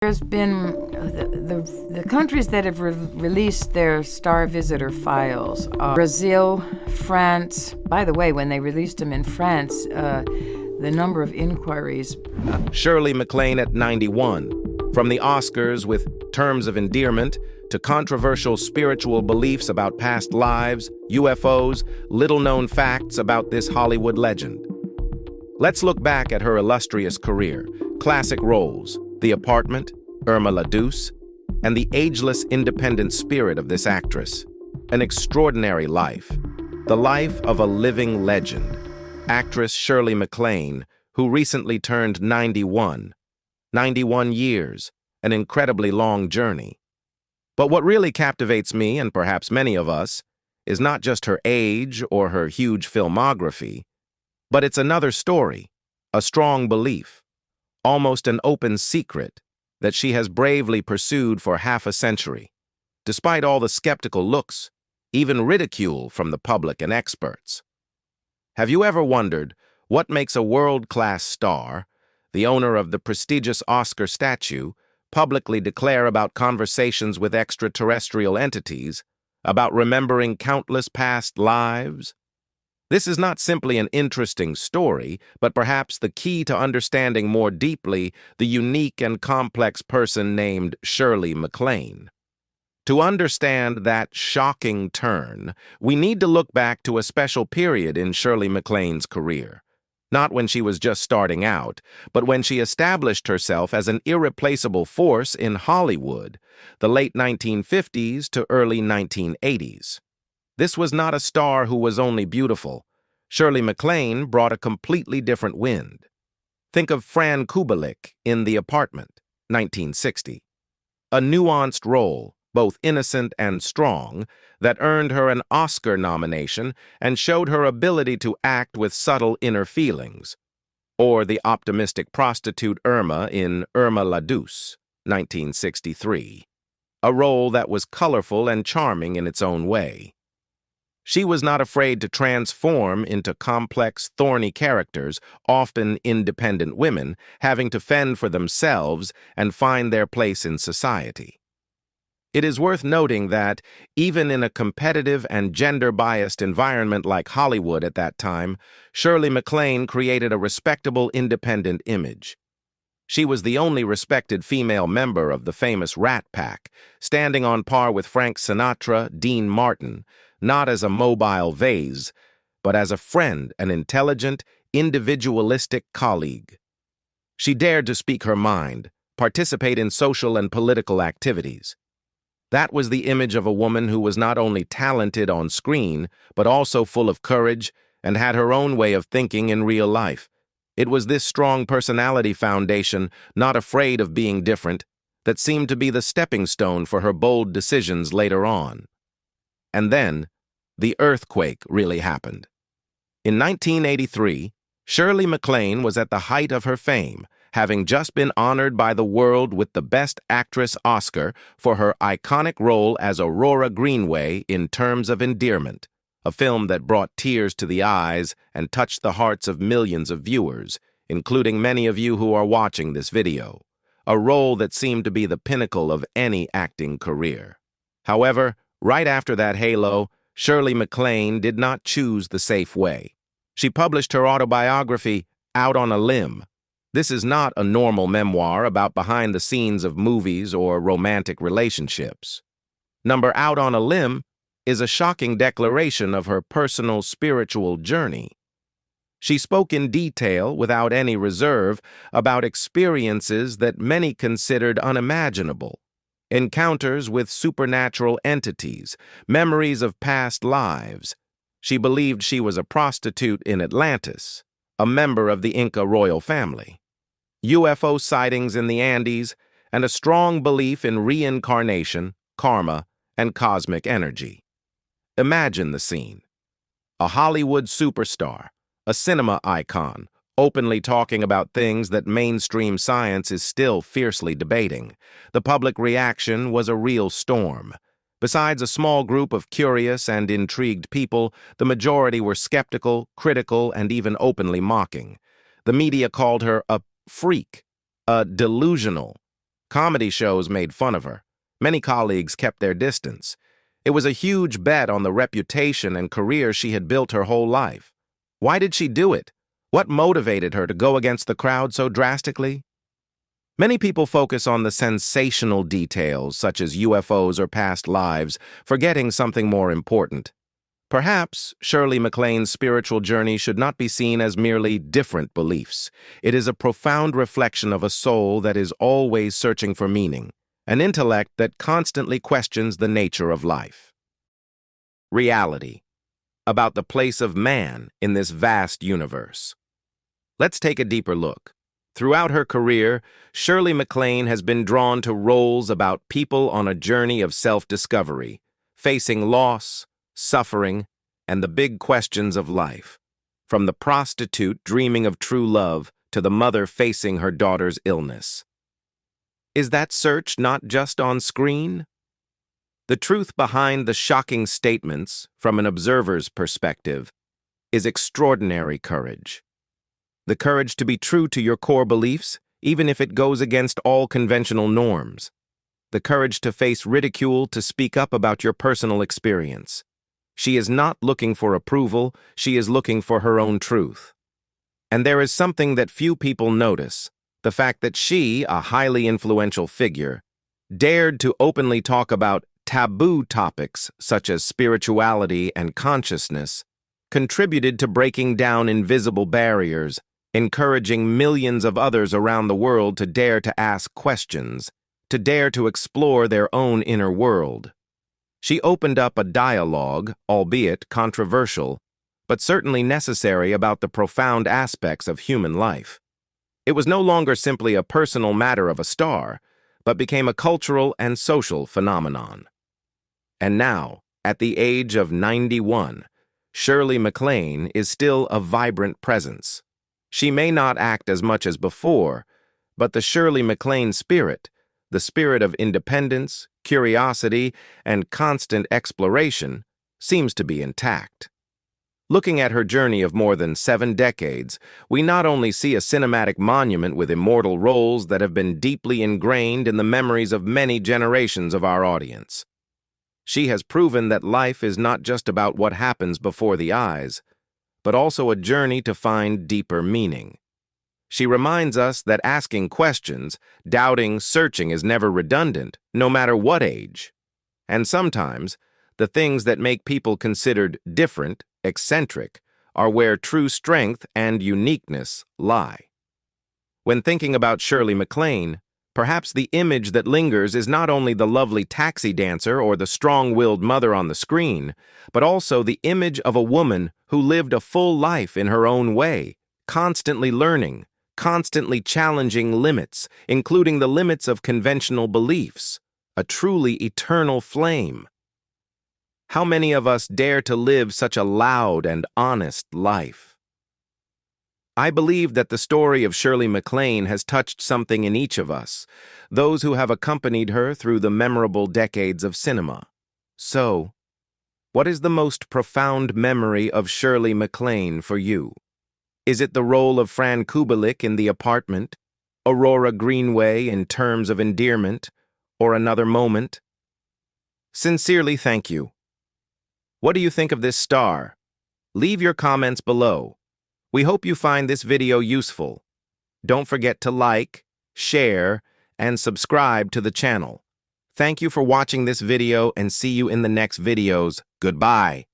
There's been the countries that have released their star visitor files. Brazil, France. By the way, when they released them in France, the number of inquiries. Shirley MacLaine at 91. From the Oscars with Terms of Endearment to controversial spiritual beliefs about past lives, UFOs, little-known facts about this Hollywood legend. Let's look back at her illustrious career. Classic roles: The Apartment, Irma la Douce, and the ageless independent spirit of this actress. An extraordinary life. The life of a living legend. Actress Shirley MacLaine, who recently turned 91. 91 years, an incredibly long journey. But what really captivates me, and perhaps many of us, is not just her age or her huge filmography, but it's another story, a strong belief, almost an open secret that she has bravely pursued for half a century, despite all the skeptical looks, even ridicule from the public and experts. Have you ever wondered what makes a world-class star, the owner of the prestigious Oscar statue, publicly declare about conversations with extraterrestrial entities, about remembering countless past lives? This is not simply an interesting story, but perhaps the key to understanding more deeply the unique and complex person named Shirley MacLaine. To understand that shocking turn, we need to look back to a special period in Shirley MacLaine's career. Not when she was just starting out, but when she established herself as an irreplaceable force in Hollywood, the late 1950s to early 1980s. This was not a star who was only beautiful. Shirley MacLaine brought a completely different wind. Think of Fran Kubelik in The Apartment, 1960. A nuanced role, both innocent and strong, that earned her an Oscar nomination and showed her ability to act with subtle inner feelings. Or the optimistic prostitute Irma in Irma la Douce, 1963. A role that was colorful and charming in its own way. She was not afraid to transform into complex, thorny characters, often independent women, having to fend for themselves and find their place in society. It is worth noting that, even in a competitive and gender-biased environment like Hollywood at that time, Shirley MacLaine created a respectable independent image. She was the only respected female member of the famous Rat Pack, standing on par with Frank Sinatra, Dean Martin, not as a mobile vase, but as a friend, an intelligent, individualistic colleague. She dared to speak her mind, participate in social and political activities. That was the image of a woman who was not only talented on screen, but also full of courage and had her own way of thinking in real life. It was this strong personality foundation, not afraid of being different, that seemed to be the stepping stone for her bold decisions later on. And then, the earthquake really happened. In 1983, Shirley MacLaine was at the height of her fame, having just been honored by the world with the Best Actress Oscar for her iconic role as Aurora Greenway in Terms of Endearment, a film that brought tears to the eyes and touched the hearts of millions of viewers, including many of you who are watching this video, a role that seemed to be the pinnacle of any acting career. However, right after that halo, Shirley MacLaine did not choose the safe way. She published her autobiography, Out on a Limb. This is not a normal memoir about behind the scenes of movies or romantic relationships. Out on a Limb is a shocking declaration of her personal spiritual journey. She spoke in detail, without any reserve, about experiences that many considered unimaginable. Encounters with supernatural entities, memories of past lives. She believed she was a prostitute in Atlantis, a member of the Inca royal family. UFO sightings in the Andes, and a strong belief in reincarnation, karma, and cosmic energy. Imagine the scene. A Hollywood superstar, a cinema icon, openly talking about things that mainstream science is still fiercely debating. The public reaction was a real storm. Besides a small group of curious and intrigued people, the majority were skeptical, critical, and even openly mocking. The media called her a freak, a delusional, Comedy shows made fun of her. Many colleagues kept their distance. It was a huge bet on the reputation and career she had built her whole life. Why did she do it? What motivated her to go against the crowd so drastically? Many people focus on the sensational details, such as UFOs or past lives, forgetting something more important. Perhaps Shirley MacLaine's spiritual journey should not be seen as merely different beliefs. It is a profound reflection of a soul that is always searching for meaning, an intellect that constantly questions the nature of life. Reality. About the place of man in this vast universe. Let's take a deeper look. Throughout her career, Shirley MacLaine has been drawn to roles about people on a journey of self-discovery, facing loss, suffering, and the big questions of life. From the prostitute dreaming of true love to the mother facing her daughter's illness. Is that search not just on screen? The truth behind the shocking statements, from an observer's perspective, is extraordinary courage. The courage to be true to your core beliefs, even if it goes against all conventional norms. The courage to face ridicule, to speak up about your personal experience. She is not looking for approval, she is looking for her own truth. And there is something that few people notice, the fact that she, a highly influential figure, dared to openly talk about taboo topics such as spirituality and consciousness, contributed to breaking down invisible barriers, encouraging millions of others around the world to dare to ask questions, to dare to explore their own inner world. She opened up a dialogue, albeit controversial, but certainly necessary, about the profound aspects of human life. It was no longer simply a personal matter of a star, but became a cultural and social phenomenon. And now, at the age of 91, Shirley MacLaine is still a vibrant presence. She may not act as much as before, but the Shirley MacLaine spirit, the spirit of independence, curiosity, and constant exploration, seems to be intact. Looking at her journey of more than 7 decades, we not only see a cinematic monument with immortal roles that have been deeply ingrained in the memories of many generations of our audience. She has proven that life is not just about what happens before the eyes, but also a journey to find deeper meaning. She reminds us that asking questions, doubting, searching is never redundant, no matter what age. And sometimes, the things that make people considered different, eccentric, are where true strength and uniqueness lie. When thinking about Shirley MacLaine, perhaps the image that lingers is not only the lovely taxi dancer or the strong-willed mother on the screen, but also the image of a woman who lived a full life in her own way, constantly learning, constantly challenging limits, including the limits of conventional beliefs, a truly eternal flame. How many of us dare to live such a loud and honest life? I believe that the story of Shirley MacLaine has touched something in each of us, those who have accompanied her through the memorable decades of cinema. So, what is the most profound memory of Shirley MacLaine for you? Is it the role of Fran Kubelik in The Apartment, Aurora Greenway in Terms of Endearment, or another moment? Sincerely, thank you. What do you think of this star? Leave your comments below. We hope you find this video useful. Don't forget to like, share, and subscribe to the channel. Thank you for watching this video and see you in the next videos. Goodbye.